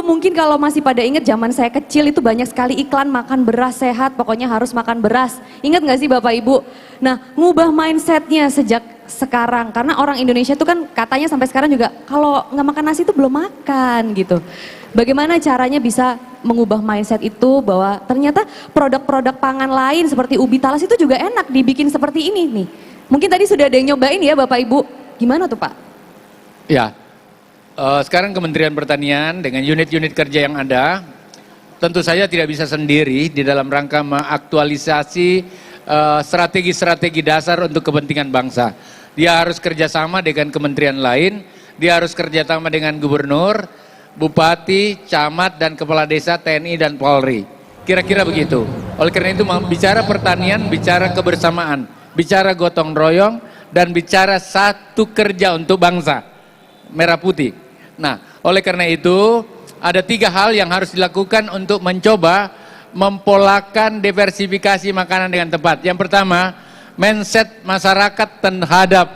Ibu mungkin kalau masih pada ingat zaman saya kecil itu banyak sekali iklan makan beras sehat, pokoknya harus makan beras. Ingat nggak sih Bapak Ibu? Nah, ngubah mindsetnya sejak sekarang, karena orang Indonesia itu kan katanya sampai sekarang juga kalau nggak makan nasi itu belum makan gitu. Bagaimana caranya bisa mengubah mindset itu bahwa ternyata produk-produk pangan lain seperti ubi talas itu juga enak dibikin seperti ini nih. Mungkin tadi sudah ada yang nyobain ya Bapak Ibu. Gimana tuh Pak? Ya, sekarang Kementerian Pertanian dengan unit-unit kerja yang ada, tentu saja tidak bisa sendiri di dalam rangka mengaktualisasi strategi-strategi dasar untuk kepentingan bangsa. Dia harus kerjasama dengan kementerian lain, dia harus kerjasama dengan gubernur, bupati, camat, dan kepala desa TNI dan Polri. Kira-kira begitu. Oleh karena itu bicara pertanian, bicara kebersamaan, bicara gotong royong, dan bicara satu kerja untuk bangsa. Merah putih. Nah, oleh karena itu ada 3 hal yang harus dilakukan untuk mencoba mempolakan diversifikasi makanan dengan tepat. Yang pertama, mindset masyarakat terhadap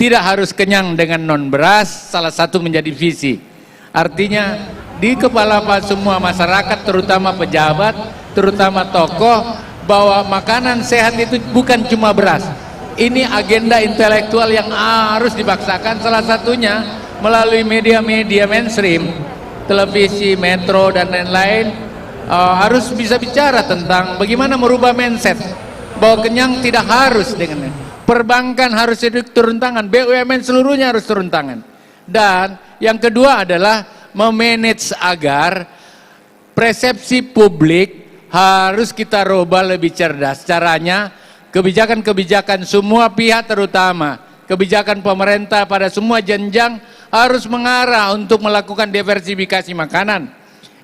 tidak harus kenyang dengan non beras, salah satu menjadi visi. Artinya di kepala semua masyarakat, terutama pejabat, terutama tokoh, bahwa makanan sehat itu bukan cuma beras. Ini agenda intelektual yang harus dipaksakan, salah satunya melalui media-media mainstream, televisi, metro, dan lain-lain, harus bisa bicara tentang bagaimana merubah mindset, bahwa kenyang tidak harus dengan perbankan harus turun tangan, BUMN seluruhnya harus turun tangan. Dan yang kedua adalah memanage agar persepsi publik harus kita rubah lebih cerdas. Caranya kebijakan-kebijakan semua pihak, terutama kebijakan pemerintah pada semua jenjang harus mengarah untuk melakukan diversifikasi makanan.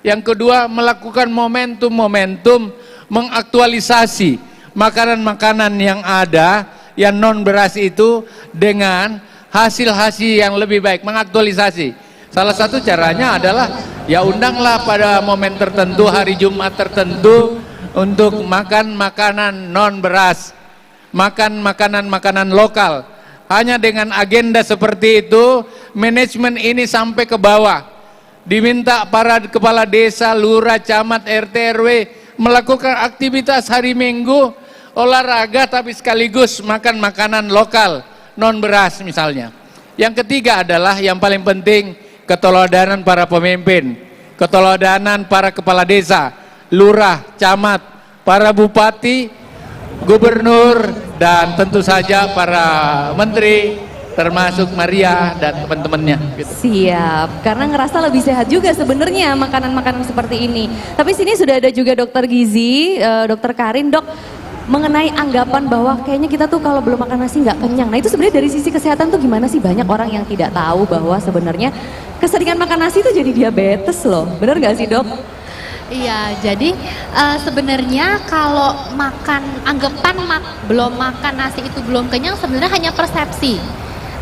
Yang kedua, melakukan momentum-momentum mengaktualisasi makanan-makanan yang ada, yang non beras itu dengan hasil-hasil yang lebih baik, mengaktualisasi. Salah satu caranya adalah ya undanglah pada momen tertentu, hari Jumat tertentu, untuk makan makanan non beras, makan makanan-makanan lokal. Hanya dengan agenda seperti itu, manajemen ini sampai ke bawah. Diminta para kepala desa, lurah, camat, RT, RW melakukan aktivitas hari Minggu, olahraga tapi sekaligus makan makanan lokal, non beras misalnya. Yang ketiga adalah yang paling penting, keteladanan para pemimpin, keteladanan para kepala desa, lurah, camat, para bupati, gubernur, dan tentu saja para menteri, termasuk Maria dan teman-temannya. Siap, karena ngerasa lebih sehat juga sebenarnya makanan-makanan seperti ini. Tapi sini sudah ada juga dokter gizi, dokter Karin. Dok, mengenai anggapan bahwa kayaknya kita tuh kalau belum makan nasi nggak kenyang. Nah itu sebenarnya dari sisi kesehatan tuh gimana sih? Banyak orang yang tidak tahu bahwa sebenarnya keseringan makan nasi itu jadi diabetes loh. Bener nggak sih Dok? Iya, jadi sebenarnya kalau anggapan belum makan nasi itu belum kenyang sebenarnya hanya persepsi,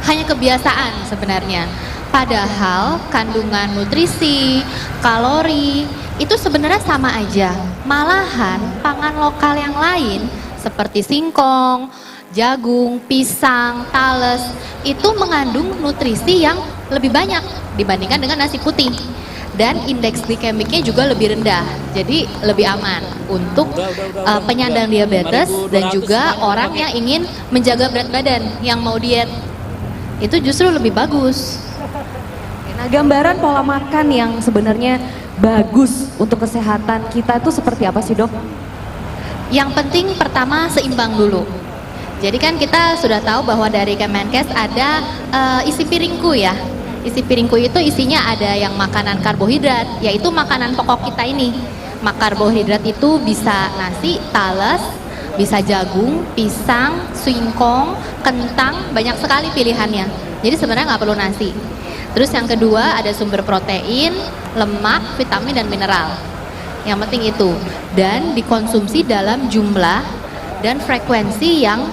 hanya kebiasaan sebenarnya. Padahal kandungan nutrisi, kalori itu sebenarnya sama aja. Malahan pangan lokal yang lain seperti singkong, jagung, pisang, tales itu mengandung nutrisi yang lebih banyak dibandingkan dengan nasi putih. Dan indeks glikemiknya juga lebih rendah, jadi lebih aman untuk penyandang diabetes dan juga orang yang ingin menjaga berat badan, yang mau diet, itu justru lebih bagus. Nah gambaran pola makan yang sebenarnya bagus untuk kesehatan kita itu seperti apa sih Dok? Yang penting pertama seimbang dulu. Jadi kan kita sudah tahu bahwa dari Kemenkes ada isi piringku ya. Isi piringku itu isinya ada yang makanan karbohidrat, yaitu makanan pokok kita ini. Karbohidrat itu bisa nasi, talas, bisa jagung, pisang, singkong, kentang, banyak sekali pilihannya. Jadi sebenarnya nggak perlu nasi. Terus yang kedua ada sumber protein, lemak, vitamin, dan mineral. Yang penting itu. Dan dikonsumsi dalam jumlah dan frekuensi yang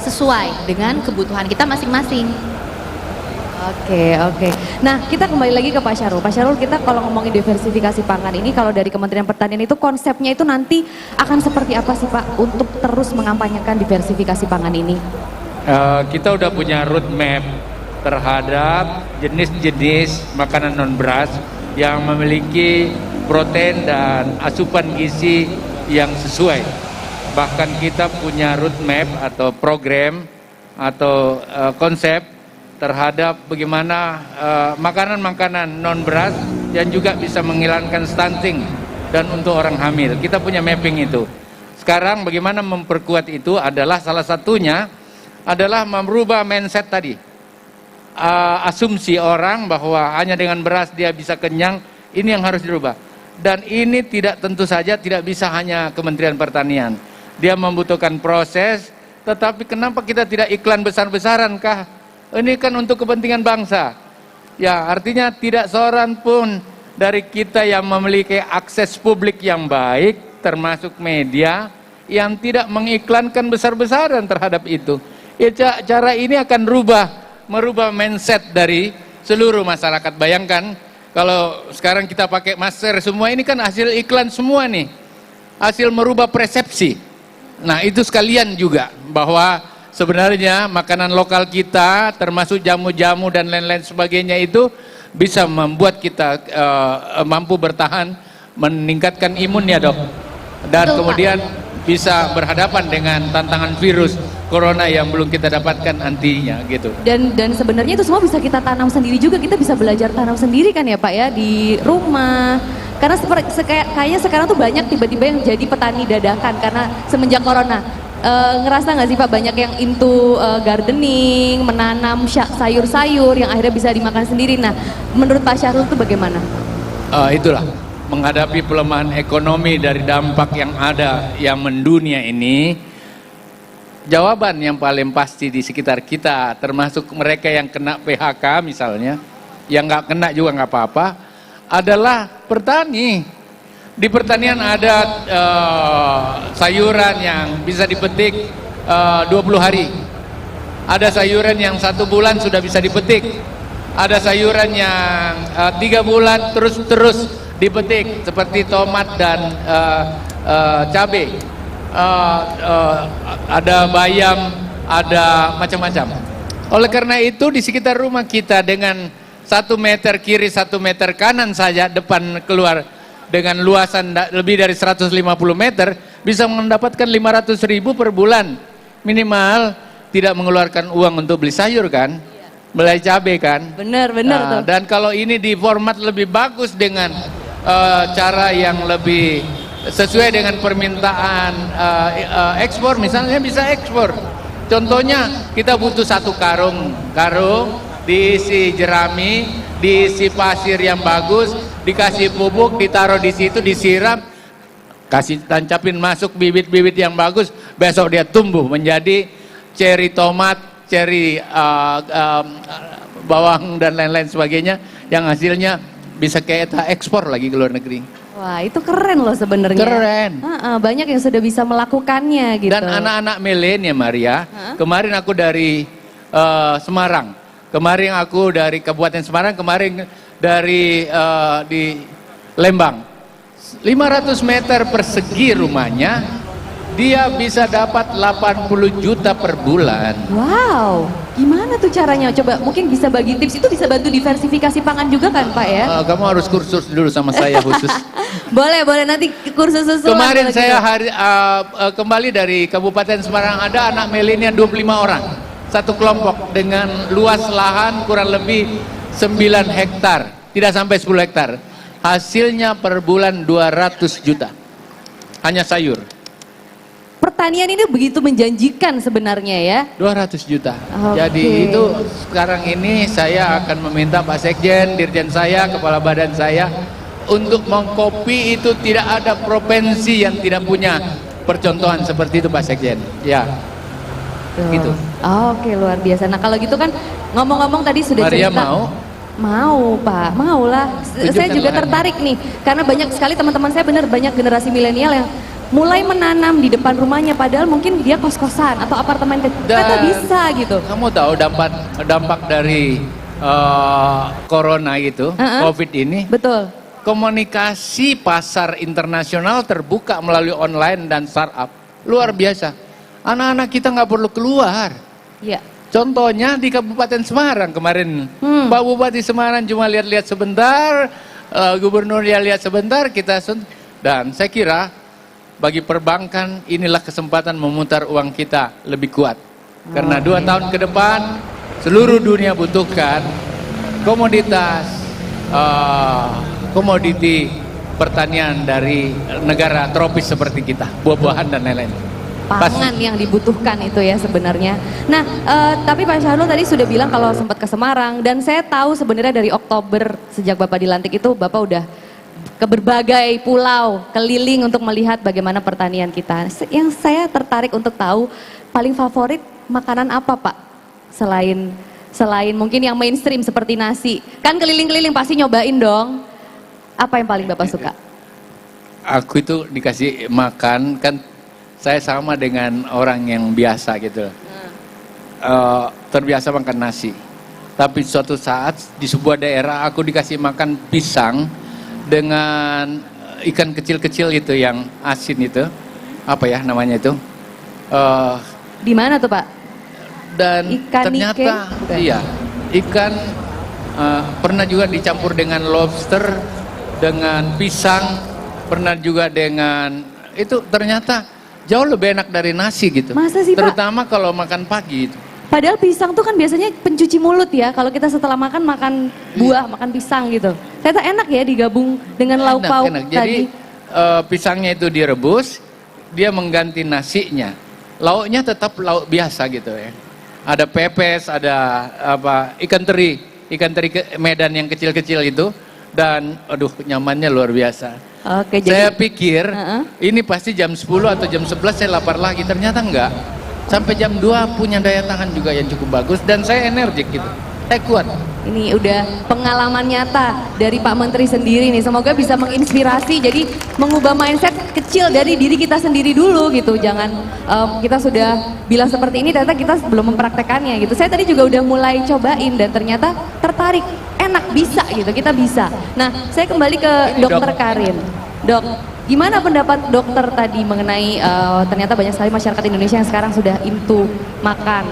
sesuai dengan kebutuhan kita masing-masing. Oke. Nah kita kembali lagi ke Pak Syarul. Pak Syarul, kita kalau ngomongin diversifikasi pangan ini, kalau dari Kementerian Pertanian itu konsepnya itu nanti akan seperti apa sih Pak untuk terus mengampanyekan diversifikasi pangan ini? Kita udah punya roadmap terhadap jenis-jenis makanan non beras yang memiliki protein dan asupan gizi yang sesuai. Bahkan kita punya roadmap atau program atau konsep terhadap bagaimana makanan-makanan non beras yang juga bisa menghilangkan stunting dan untuk orang hamil. Kita punya mapping itu. Sekarang bagaimana memperkuat itu adalah salah satunya adalah merubah mindset tadi. Asumsi orang bahwa hanya dengan beras dia bisa kenyang, ini yang harus dirubah. Dan ini tentu saja tidak bisa hanya Kementerian Pertanian. Dia membutuhkan proses, tetapi kenapa kita tidak iklan besar-besaran kah? Ini kan untuk kepentingan bangsa. Ya, artinya tidak seorang pun dari kita yang memiliki akses publik yang baik, termasuk media, yang tidak mengiklankan besar-besaran terhadap itu. Ya, cara ini akan merubah mindset dari seluruh masyarakat. Bayangkan kalau sekarang kita pakai masker semua, ini kan hasil iklan semua nih, hasil merubah persepsi. Nah itu sekalian juga bahwa sebenarnya makanan lokal kita termasuk jamu-jamu dan lain-lain sebagainya itu bisa membuat kita mampu bertahan, meningkatkan imun ya dok, dan Betul, kemudian bisa berhadapan dengan tantangan virus corona yang belum kita dapatkan antinya gitu. Dan sebenarnya itu semua bisa kita tanam sendiri juga, kita bisa belajar tanam sendiri kan ya Pak ya di rumah. Karena kayaknya sekarang tuh banyak tiba-tiba yang jadi petani dadakan karena semenjak corona. Ngerasa nggak sih Pak banyak yang into gardening, menanam sayur-sayur yang akhirnya bisa dimakan sendiri. Nah, menurut Pak Syahrul itu bagaimana? Itulah menghadapi pelemahan ekonomi dari dampak yang ada yang mendunia ini. Jawaban yang paling pasti di sekitar kita, termasuk mereka yang kena PHK misalnya, yang nggak kena juga nggak apa-apa, adalah petani. Di pertanian ada sayuran yang bisa dipetik 20 hari. Ada sayuran yang 1 bulan sudah bisa dipetik. Ada sayuran yang 3 bulan terus dipetik, seperti tomat dan cabai. Ada bayam, ada macam-macam. Oleh karena itu di sekitar rumah kita dengan 1 meter kiri 1 meter kanan saja depan keluar dengan luasan lebih dari 150 meter bisa mendapatkan 500.000 per bulan minimal, tidak mengeluarkan uang untuk beli sayur kan, beli cabai kan. Benar tuh. Dan kalau ini di format lebih bagus dengan cara yang lebih sesuai dengan permintaan ekspor, misalnya bisa ekspor. Contohnya kita butuh 1 karung diisi jerami, diisi pasir yang bagus, dikasih pupuk, ditaruh di situ, disiram, kasih tancapin masuk bibit-bibit yang bagus, besok dia tumbuh menjadi ceri tomat, ceri bawang dan lain-lain sebagainya, yang hasilnya bisa kita ekspor lagi ke luar negeri. Wah itu keren loh sebenarnya. Keren. Banyak yang sudah bisa melakukannya gitu. Dan anak-anak milenial Maria, kemarin aku dari Semarang, kemarin aku dari Kabupaten Semarang, kemarin dari di Lembang. 500 meter persegi rumahnya, dia bisa dapat 80 juta per bulan. Wow, gimana tuh caranya? Coba mungkin bisa bagi tips, itu bisa bantu diversifikasi pangan juga kan Pak ya? Kamu harus kursus dulu sama saya khusus. Boleh nanti kursus susulan. Kemarin saya kembali dari Kabupaten Semarang, ada anak milenial 25 orang. Satu kelompok dengan luas lahan kurang lebih 9 hektar, tidak sampai 10 hektar. Hasilnya per bulan 200 juta. Hanya sayur. Pertanian ini begitu menjanjikan sebenarnya ya. 200 juta. Oke. Jadi itu sekarang ini saya akan meminta Pak Sekjen, Dirjen saya, Kepala Badan saya untuk mengkopi itu. Tidak ada provinsi yang tidak punya percontohan seperti itu Pak Sekjen. Ya. Gitu. Oke, luar biasa. Nah kalau gitu kan ngomong-ngomong tadi sudah Maria cerita. Mau Pak, maulah. Saya juga tertarik nih, karena banyak sekali teman-teman saya banyak generasi milenial yang mulai menanam di depan rumahnya, padahal mungkin dia kos-kosan atau apartemen kecil. Ternyata bisa gitu. Kamu tahu dampak dari corona itu, COVID ini? Betul. Komunikasi pasar internasional terbuka melalui online dan startup. Luar biasa. Anak-anak kita nggak perlu keluar. Iya. Contohnya di Kabupaten Semarang kemarin, Pak Bupati Semarang cuma lihat-lihat sebentar, Gubernur dia lihat sebentar, kita dan saya kira bagi perbankan inilah kesempatan memutar uang kita lebih kuat. Karena 2 tahun ke depan seluruh dunia butuhkan komoditas, komoditi pertanian dari negara tropis seperti kita, buah-buahan dan lain-lain. Pangan yang dibutuhkan itu ya sebenarnya. Nah, tapi Pak Syahrul tadi sudah bilang kalau sempat ke Semarang, dan saya tahu sebenarnya dari Oktober sejak Bapak dilantik itu Bapak udah ke berbagai pulau, keliling untuk melihat bagaimana pertanian kita. Yang saya tertarik untuk tahu paling favorit makanan apa Pak? Selain mungkin yang mainstream seperti nasi. Kan keliling-keliling pasti nyobain dong. Apa yang paling Bapak suka? Aku itu dikasih makan, kan saya sama dengan orang yang biasa gitu. Terbiasa makan nasi. Tapi suatu saat di sebuah daerah aku dikasih makan pisang dengan ikan kecil-kecil itu yang asin itu. Apa ya namanya itu? Di mana tuh Pak? Dan Ikan ternyata nike? iya, ikan pernah juga dicampur dengan lobster, dengan pisang, pernah juga dengan itu, ternyata jauh lebih enak dari nasi gitu. Masa sih, Pak? Terutama kalau makan pagi itu. Padahal pisang tuh kan biasanya pencuci mulut ya. Kalau kita setelah makan buah, makan pisang gitu. Ternyata enak ya digabung dengan lauk pauk Enak. tadi. Jadi pisangnya itu direbus, dia mengganti nasinya. Lauknya tetap lauk biasa gitu ya. Ada pepes, ada ikan teri Medan yang kecil-kecil itu, dan aduh nyamannya luar biasa. Oke, Saya jadi pikir ini pasti jam 10 atau jam 11 saya lapar lagi, ternyata enggak. Sampai jam 2 punya daya tahan juga yang cukup bagus, dan saya energik gitu. Saya kuat. ini udah pengalaman nyata dari Pak Menteri sendiri nih. Semoga bisa menginspirasi, jadi mengubah mindset kecil dari diri kita sendiri dulu gitu. Jangan kita sudah bilang seperti ini, ternyata kita belum mempraktekannya gitu. Saya tadi juga udah mulai cobain dan ternyata tertarik, enak, bisa gitu, kita bisa. Nah, saya kembali ke Dokter Karin. Dok, gimana pendapat dokter tadi mengenai ternyata banyak sekali masyarakat Indonesia yang sekarang sudah into makan,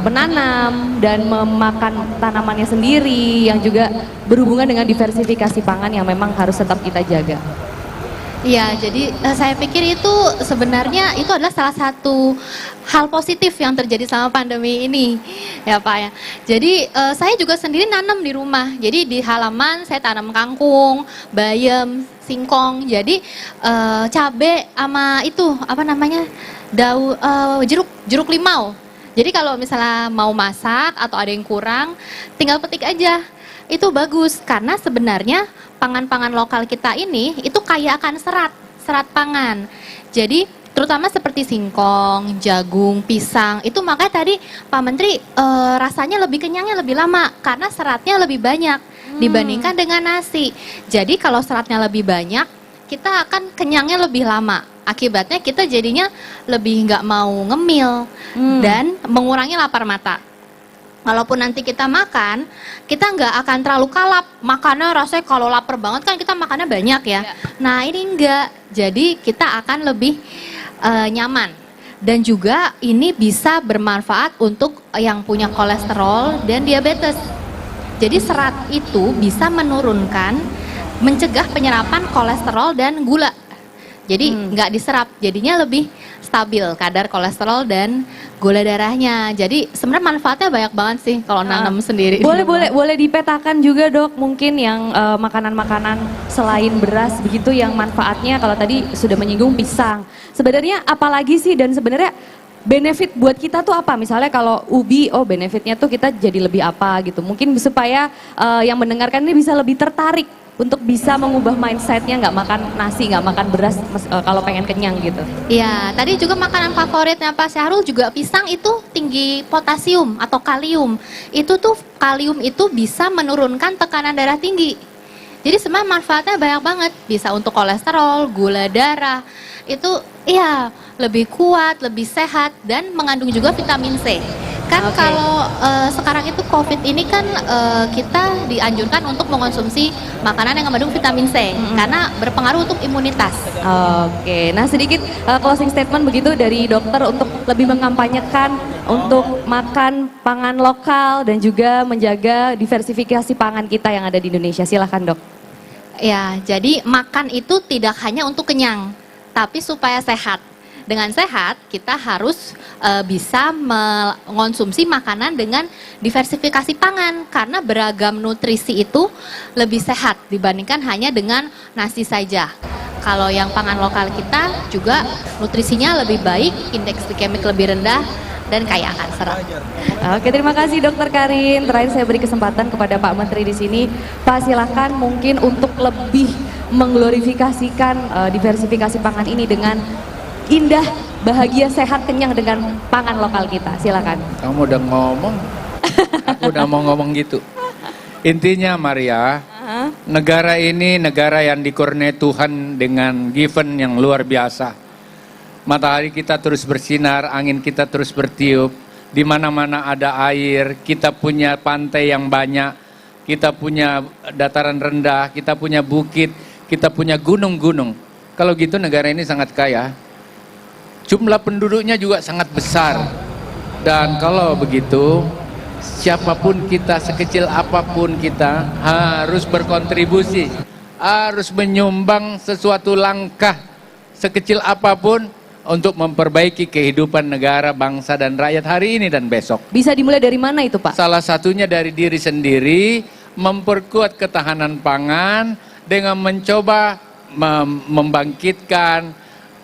menanam dan memakan tanamannya sendiri, yang juga berhubungan dengan diversifikasi pangan yang memang harus tetap kita jaga. Iya, jadi saya pikir itu sebenarnya itu adalah salah satu hal positif yang terjadi selama pandemi ini, ya Pak ya. Jadi saya juga sendiri nanam di rumah. Jadi di halaman saya tanam kangkung, bayam, singkong. Jadi cabe sama itu apa namanya jeruk limau. Jadi kalau misalnya mau masak atau ada yang kurang, tinggal petik aja. Itu bagus karena sebenarnya pangan-pangan lokal kita ini itu kaya akan serat pangan. Jadi terutama seperti singkong, jagung, pisang, itu makanya tadi Pak Menteri rasanya lebih kenyangnya lebih lama karena seratnya lebih banyak dibandingkan dengan nasi. Jadi kalau seratnya lebih banyak, kita akan kenyangnya lebih lama. Akibatnya kita jadinya lebih nggak mau ngemil dan mengurangi lapar mata. Walaupun nanti kita makan, kita nggak akan terlalu kalap. Makannya rasanya kalau lapar banget kan kita makannya banyak ya. Nah ini enggak, jadi kita akan lebih nyaman. Dan juga ini bisa bermanfaat untuk yang punya kolesterol dan diabetes. Jadi serat itu bisa menurunkan, mencegah penyerapan kolesterol dan gula. Jadi nggak diserap, jadinya lebih stabil kadar kolesterol dan gula darahnya. Jadi sebenarnya manfaatnya banyak banget sih kalau nanam sendiri. Boleh dipetakan juga dok, mungkin yang makanan-makanan selain beras begitu yang manfaatnya, kalau tadi sudah menyinggung pisang. Sebenarnya apalagi sih, dan sebenarnya benefit buat kita tuh apa? Misalnya kalau ubi, oh benefitnya tuh kita jadi lebih apa gitu. Mungkin supaya yang mendengarkan ini bisa lebih tertarik untuk bisa mengubah mindsetnya, nggak makan nasi, nggak makan beras kalau pengen kenyang gitu. Iya, tadi juga makanan favoritnya Pak Syahrul juga pisang itu tinggi potasium atau kalium. Itu tuh kalium itu bisa menurunkan tekanan darah tinggi. Jadi sebenarnya manfaatnya banyak banget, bisa untuk kolesterol, gula darah. Itu iya lebih kuat, lebih sehat dan mengandung juga vitamin C. Kan kalau sekarang itu COVID ini kan kita dianjurkan untuk mengonsumsi makanan yang mengandung vitamin C karena berpengaruh untuk imunitas. Oke, nah sedikit closing statement begitu dari dokter untuk lebih mengampanyekan untuk makan pangan lokal dan juga menjaga diversifikasi pangan kita yang ada di Indonesia. Silahkan dok. Ya, jadi makan itu tidak hanya untuk kenyang, tapi supaya sehat. Dengan sehat, kita harus bisa mengonsumsi makanan dengan diversifikasi pangan, karena beragam nutrisi itu lebih sehat dibandingkan hanya dengan nasi saja. Kalau yang pangan lokal kita juga nutrisinya lebih baik, indeks glikemik lebih rendah, dan kaya akan serat. Oke, terima kasih Dokter Karin. Terakhir saya beri kesempatan kepada Pak Menteri di sini. Pak, silakan mungkin untuk lebih mengglorifikasikan diversifikasi pangan ini dengan indah, bahagia, sehat, kenyang dengan pangan lokal kita. Silakan. Kamu udah ngomong, aku udah mau ngomong gitu. Intinya Maria, negara ini negara yang dikurniai Tuhan dengan given yang luar biasa. Matahari kita terus bersinar, angin kita terus bertiup, di mana-mana ada air, kita punya pantai yang banyak, kita punya dataran rendah, kita punya bukit, kita punya gunung-gunung. Kalau gitu negara ini sangat kaya. Jumlah penduduknya juga sangat besar. Dan kalau begitu, siapapun kita, sekecil apapun kita, harus berkontribusi, harus menyumbang sesuatu langkah, sekecil apapun, untuk memperbaiki kehidupan negara, bangsa, dan rakyat hari ini dan besok. Bisa dimulai dari mana itu, Pak? Salah satunya dari diri sendiri, memperkuat ketahanan pangan dengan mencoba membangkitkan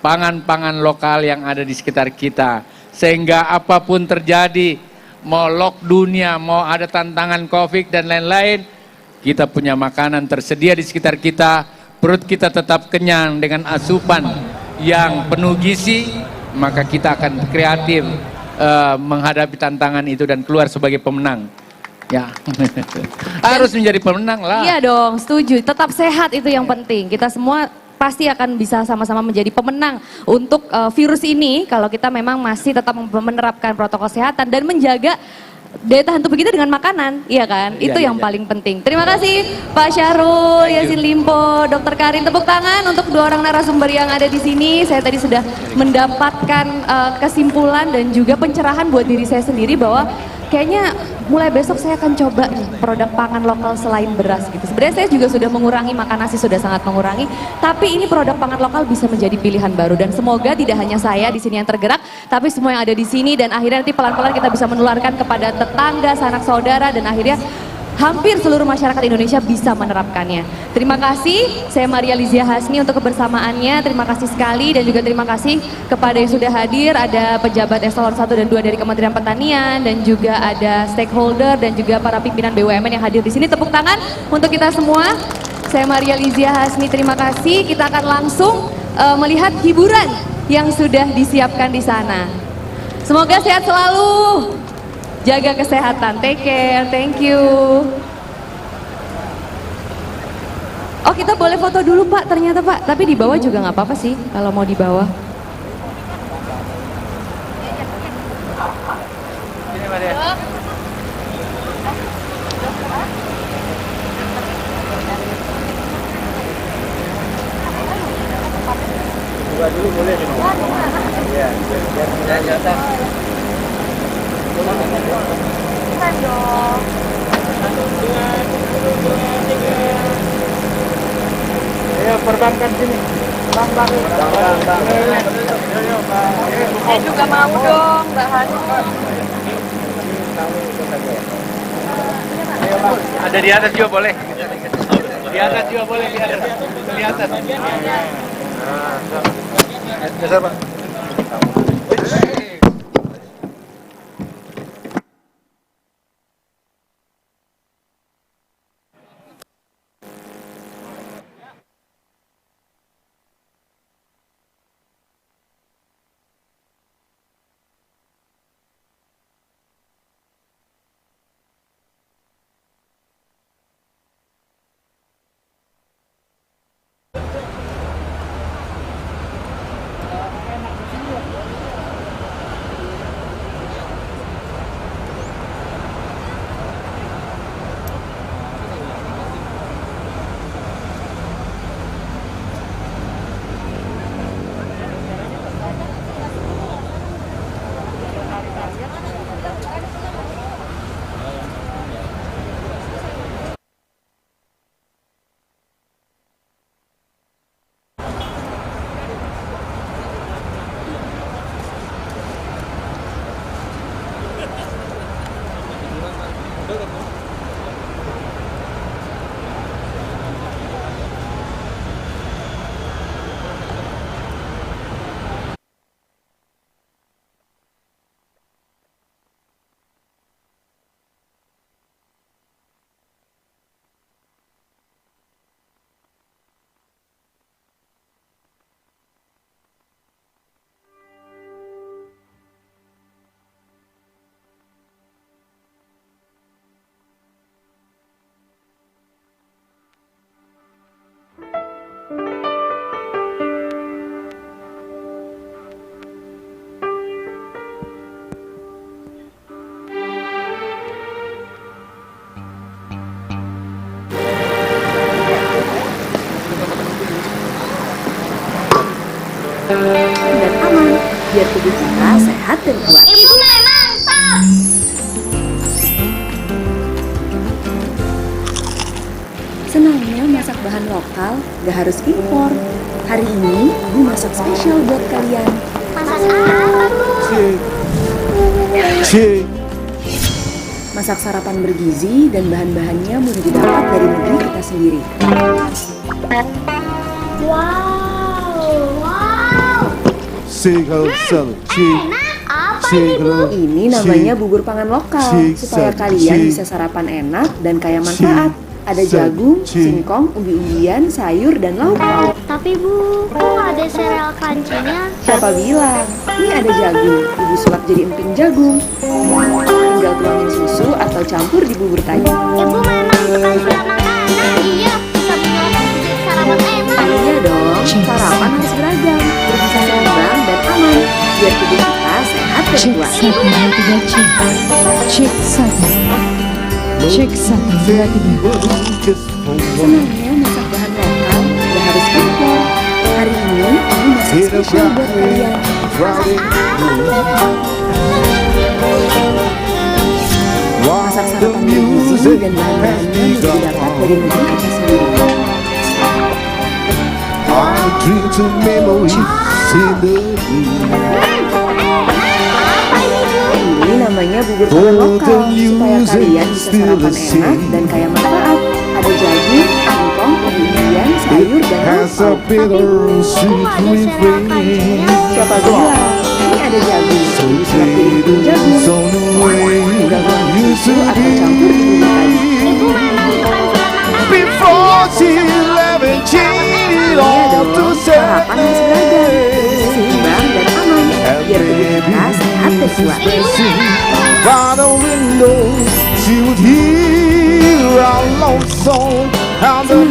pangan-pangan lokal yang ada di sekitar kita. Sehingga apapun terjadi, mau lock dunia, mau ada tantangan COVID dan lain-lain, kita punya makanan tersedia di sekitar kita, perut kita tetap kenyang dengan asupan yang penuh gizi, maka kita akan kreatif menghadapi tantangan itu dan keluar sebagai pemenang. Ya, harus menjadi pemenang lah. Iya dong, setuju. Tetap sehat itu yang penting. Kita semua pasti akan bisa sama-sama menjadi pemenang untuk virus ini kalau kita memang masih tetap menerapkan protokol kesehatan dan menjaga daya tahan tubuh kita dengan makanan, iya kan? Iya, Itu iya, yang iya. paling penting. Terima kasih Pak Syahrul Yassin Limpo, Dokter Karin. Tepuk tangan untuk dua orang narasumber yang ada di sini. Saya tadi sudah mendapatkan kesimpulan dan juga pencerahan buat diri saya sendiri bahwa kayaknya mulai besok saya akan coba nih produk pangan lokal selain beras gitu. Sebenarnya saya juga sudah mengurangi makan nasi, sudah sangat mengurangi. Tapi ini produk pangan lokal bisa menjadi pilihan baru dan semoga tidak hanya saya di sini yang tergerak, tapi semua yang ada di sini dan akhirnya nanti pelan-pelan kita bisa menularkan kepada tetangga, sanak saudara dan akhirnya hampir seluruh masyarakat Indonesia bisa menerapkannya. Terima kasih, saya Maria Lizia Hasni untuk kebersamaannya. Terima kasih sekali dan juga terima kasih kepada yang sudah hadir. Ada pejabat eselon 1 dan 2 dari Kementerian Pertanian dan juga ada stakeholder dan juga para pimpinan BUMN yang hadir di sini. Tepuk tangan untuk kita semua. Saya Maria Lizia Hasni, terima kasih. Kita akan langsung melihat hiburan yang sudah disiapkan di sana. Semoga sehat selalu. Jaga kesehatan, take care, thank you. Oh, kita boleh foto dulu Pak, ternyata Pak. Tapi di bawah juga nggak apa-apa sih, kalau mau di bawah. Buka dulu boleh. Iya, biar Ayo perbankan sini. Bang. Saya juga mau dong, Mbak Hanum. Ada di atas juga boleh. Di atas juga boleh, di atas. Di atas. Geser, Pak. dan aman, biar tubuh kita sehat dan kuat. Ibu memang top. Senangnya masak bahan lokal, gak harus impor. Hari ini, Ibu masak spesial buat kalian. Masak apa, Bu? Masak sarapan bergizi dan bahan-bahannya mudah didapat dari negeri kita sendiri. Wow. Apa ini, Bu? Ini namanya bubur pangan lokal, supaya kalian bisa sarapan enak dan kaya manfaat. Ada jagung, singkong, umbi-umbian, sayur, dan lauk-lauk. Tapi Bu, kok nggak ada sereal crunchy-nya? Siapa bilang? Ini ada jagung, Ibu sulap jadi emping jagung. Tinggal tuangin susu atau campur di bubur tadi. Ibu memang suka jual makanan. Iya, bisa menyolong jadi sarapan enak. Iya dong, sarapan harus beragam, bergisa seimbang dan aman, biar tubuh kita sehat dan Cek kuat. 1, 2, 3, cek. Cek 1. Cek 1, 2, 3. Senangnya masak bahan lokal, gak harus impor. Hari ini, Ibu masak spesial buat kalian. Masak sarapan bergizi dan bahan-bahannya mudah didapat dari negeri kita sendiri. Ini namanya bubur pangan lokal, supaya kalian bisa sarapan enak dan kaya manfaat. Ada jagung, singkong, umbi-umbian, sayur, dan lauk-lauk. Tapi Bu, kok nggak ada sereal crunchy-nya? Siapa bilang? Ini ada jagung, Ibu sulap jadi emping jagung. Tinggal tuangin susu atau campur di bubur tadi. Ibu memang bukan jual makanan. Iya dong, sarapan harus beragam, bergisi seimbang dan aman, biar tubuh kita sehat dan kuat. By the window, she would hear our love song. How the